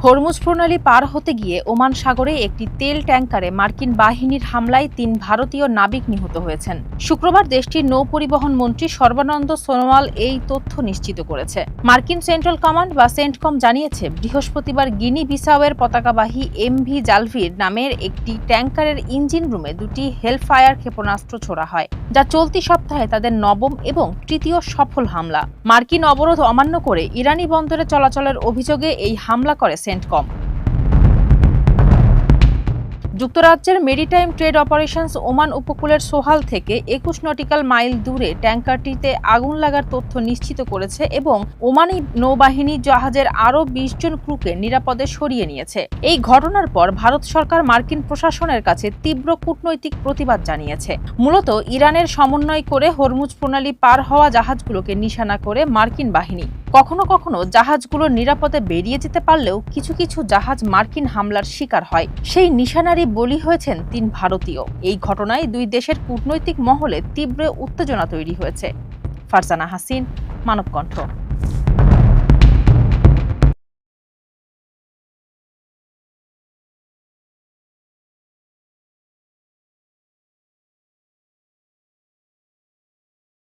Hormuz প্রণালী পার হতে গিয়ে ওমান সাগরে একটি তেল ট্যাংকারে মার্কিন বাহিনীর হামলায় ৩ ভারতীয় নাবিক নিহত হয়েছেন। শুক্রবার দেশটির নৌ পরিবহন মন্ত্রী সর্বানন্দ সোনোয়াল এই তথ্য নিশ্চিত করেছে। মার্কিন সেন্ট্রাল কমান্ড বা সেন্টকম জানিয়েছে, বৃহস্পতিবার গিনি বিসাওয়ের পতাকাবাহী এমভি জালভির নামের একটি ট্যাংকারের ইঞ্জিন রুমে 2টি হেলফায়ার ক্ষেপণাস্ত্র ছোড়া হয়, যা চলতি সপ্তাহে তাদের নবম এবং তৃতীয় সফল হামলা। মার্কিন অবরোধ অমান্য করে ইরানি বন্দরে চলাচলের অভিযোগে এই হামলা করে সেন্টকম। যুক্তরাজ্যের মেরিটাইম ট্রেড অপারেশনস ওমান উপকূলের সোহাল থেকে 21 নটিক্যাল মাইল দূরে ট্যাংকারটিতে আগুন লাগার তথ্য নিশ্চিত করেছে এবং ওমানি নৌবাহিনী জাহাজের আরও 20 জন ক্রুকে নিরাপদে সরিয়ে নিয়েছে। এই ঘটনার পর ভারত সরকার মার্কিন প্রশাসনের কাছে তীব্র কূটনৈতিক প্রতিবাদ জানিয়েছে। মূলত ইরানের সমন্বয় করে হরমুজ প্রণালী পার হওয়া জাহাজগুলোকে নিশানা করে মার্কিন বাহিনী। কখনো কখনো জাহাজগুলো নিরাপদে বেরিয়ে যেতে পারলেও কিছু কিছু জাহাজ মার্কিন হামলার শিকার হয়। সেই নিশানারই বলি হয়েছেন 3 ভারতীয়। এই ঘটনায় দুই দেশের কূটনৈতিক মহলে তীব্র উত্তেজনা তৈরি হয়েছে। ফারজানা হাসিন, মানবকণ্ঠ।